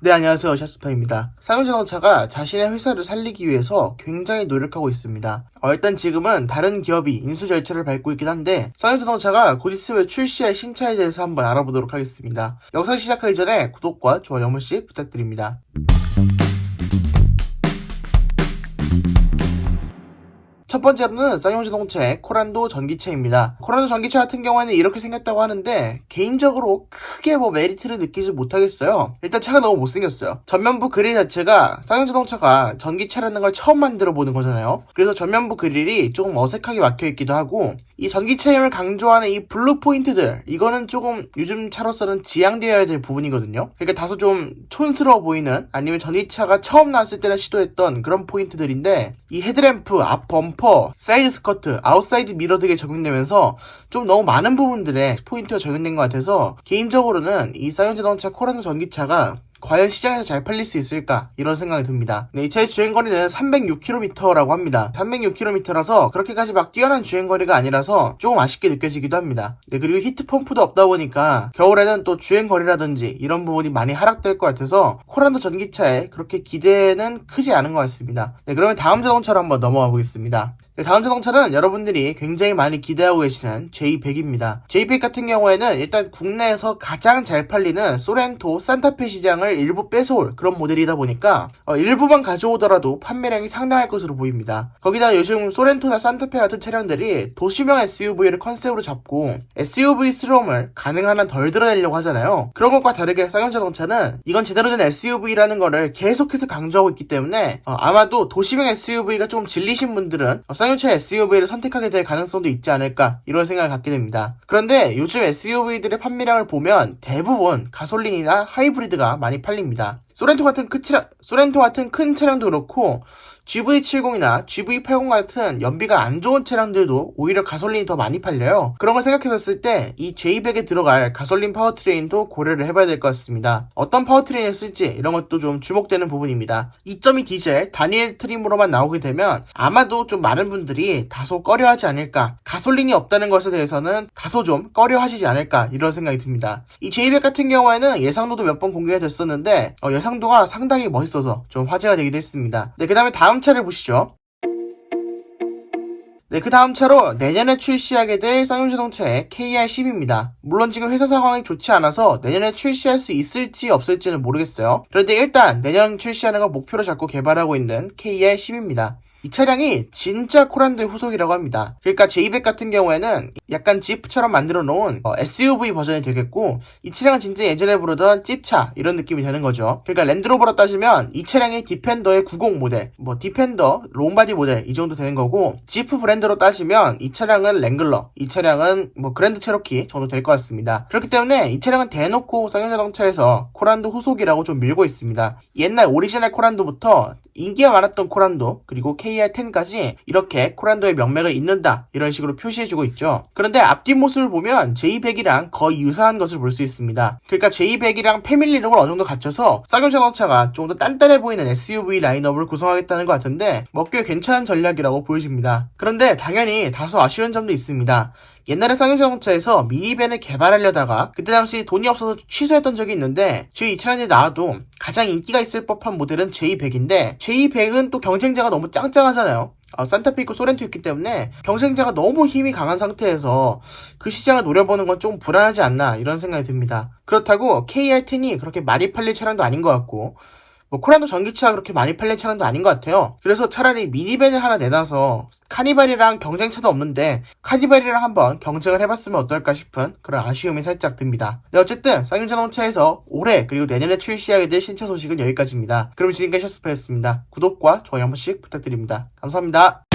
네, 안녕하세요. 샤스파입니다. 쌍용자동차가 자신의 회사를 살리기 위해서 굉장히 노력하고 있습니다. 일단 지금은 다른 기업이 인수 절차를 밟고 있긴 한데 쌍용자동차가 곧 있으면 출시할 신차에 대해서 한번 알아보도록 하겠습니다. 영상 시작하기 전에 구독과 좋아요 한 번씩 부탁드립니다. 첫 번째로는 쌍용자동차의 코란도 전기차입니다. 코란도 전기차 같은 경우에는 이렇게 생겼다고 하는데 개인적으로 크게 메리트를 느끼지 못하겠어요. 일단 차가 너무 못생겼어요. 전면부 그릴 자체가 쌍용자동차가 전기차라는 걸 처음 만들어 보는 거잖아요. 그래서 전면부 그릴이 조금 어색하게 막혀있기도 하고 이 전기차임을 강조하는 이 블루 포인트들, 이거는 조금 요즘 차로서는 지양되어야 될 부분이거든요. 그러니까 다소 좀 촌스러워 보이는, 아니면 전기차가 처음 나왔을 때나 시도했던 그런 포인트들인데 이 헤드램프, 앞 범퍼, 사이드 스커트, 아웃사이드 미러 등에 적용되면서 좀 너무 많은 부분들에 포인트가 적용된 것 같아서 개인적으로는 이 쌍용자동차 코란도 전기차가 과연 시장에서 잘 팔릴 수 있을까? 이런 생각이 듭니다. 네, 이 차의 주행거리는 306km라고 합니다. 306km라서 그렇게까지 막 뛰어난 주행거리가 아니라서 조금 아쉽게 느껴지기도 합니다. 네, 그리고 히트펌프도 없다 보니까 겨울에는 또 주행거리라든지 이런 부분이 많이 하락될 것 같아서 코란도 전기차에 그렇게 기대는 크지 않은 것 같습니다. 네, 그러면 다음 자동차로 한번 넘어가 보겠습니다. 네, 다음 자동차는 여러분들이 굉장히 많이 기대하고 계시는 J100입니다. J100 같은 경우에는 일단 국내에서 가장 잘 팔리는 소렌토, 산타페 시장을 일부 뺏어올 그런 모델이다 보니까 일부만 가져오더라도 판매량이 상당할 것으로 보입니다. 거기다 요즘 소렌토나 산타페 같은 차량들이 도시명 SUV를 컨셉으로 잡고 SUV스러움을 가능한 한 덜 드러내려고 하잖아요. 그런 것과 다르게 쌍용자동차는 이건 제대로 된 SUV라는 거를 계속해서 강조하고 있기 때문에 아마도 도시명 SUV가 좀 질리신 분들은 쌍용차 SUV를 선택하게 될 가능성도 있지 않을까, 이런 생각을 갖게 됩니다. 그런데 요즘 SUV들의 판매량을 보면 대부분 가솔린이나 하이브리드가 많이 팔립니다. 소렌토 같은 큰 차량도 그렇고 GV70이나 GV80 같은 연비가 안 좋은 차량들도 오히려 가솔린이 더 많이 팔려요. 그런 걸 생각해봤을 때 이 J100에 들어갈 가솔린 파워트레인도 고려를 해봐야 될 것 같습니다. 어떤 파워트레인을 쓸지 이런 것도 좀 주목되는 부분입니다. 2.2 디젤 단일 트림으로만 나오게 되면 아마도 좀 많은 분들이 다소 꺼려하지 않을까, 가솔린이 없다는 것에 대해서는 다소 좀 꺼려하시지 않을까, 이런 생각이 듭니다. 이 J100 같은 경우에는 예상도도 몇 번 공개가 됐었는데 예상도가 상당히 멋있어서 좀 화제가 되기도 했습니다. 네, 그 다음에 다음 차를 보시죠. 네, 그 다음 차로 내년에 출시하게 될 쌍용자동차의 KR10입니다. 물론 지금 회사 상황이 좋지 않아서 내년에 출시할 수 있을지 없을지는 모르겠어요. 그런데 일단 내년 출시하는 걸 목표로 잡고 개발하고 있는 KR10입니다. 이 차량이 진짜 코란도의 후속이라고 합니다. 그러니까 J100 같은 경우에는 약간 지프처럼 만들어 놓은 SUV 버전이 되겠고, 이 차량은 진짜 예전에 부르던 찝차 이런 느낌이 되는 거죠. 그러니까 랜드로버로 따지면 이 차량이 디펜더의 90 모델, 디펜더 롱바디 모델 이 정도 되는 거고, 지프 브랜드로 따지면 이 차량은 랭글러, 이 차량은 그랜드 체로키 정도 될 것 같습니다. 그렇기 때문에 이 차량은 대놓고 쌍용자동차에서 코란도 후속이라고 좀 밀고 있습니다. 옛날 오리지널 코란도부터 인기가 많았던 코란도, 그리고 KR10까지 이렇게 코란도의 명맥을 잇는다, 이런 식으로 표시해주고 있죠. 그런데 앞뒷 모습을 보면 J100이랑 거의 유사한 것을 볼 수 있습니다. 그러니까 J100이랑 패밀리룩을 어느 정도 갖춰서 쌍용자동차가 좀 더 단단해 보이는 SUV 라인업을 구성하겠다는 것 같은데 꽤 괜찮은 전략이라고 보여집니다. 그런데 당연히 다소 아쉬운 점도 있습니다. 옛날에 쌍용자동차에서 미니밴을 개발하려다가 그때 당시 돈이 없어서 취소했던 적이 있는데, 지금 이 차량이 나와도 가장 인기가 있을 법한 모델은 J100인데 J100은 또 경쟁자가 너무 짱짱하잖아요. 산타페 있고 소렌토 있기 때문에 경쟁자가 너무 힘이 강한 상태에서 그 시장을 노려보는 건 좀 불안하지 않나, 이런 생각이 듭니다. 그렇다고 KR10이 그렇게 많이 팔릴 차량도 아닌 것 같고 코란도 전기차가 그렇게 많이 팔린 차량도 아닌 것 같아요. 그래서 차라리 미니밴을 하나 내놔서 카니발이랑 경쟁차도 없는데 카니발이랑 한번 경쟁을 해봤으면 어떨까 싶은 그런 아쉬움이 살짝 듭니다. 네, 어쨌든 쌍용자동차에서 올해 그리고 내년에 출시하게 될 신차 소식은 여기까지입니다. 그럼 지금까지 샤스파였습니다. 구독과 좋아요 한 번씩 부탁드립니다. 감사합니다.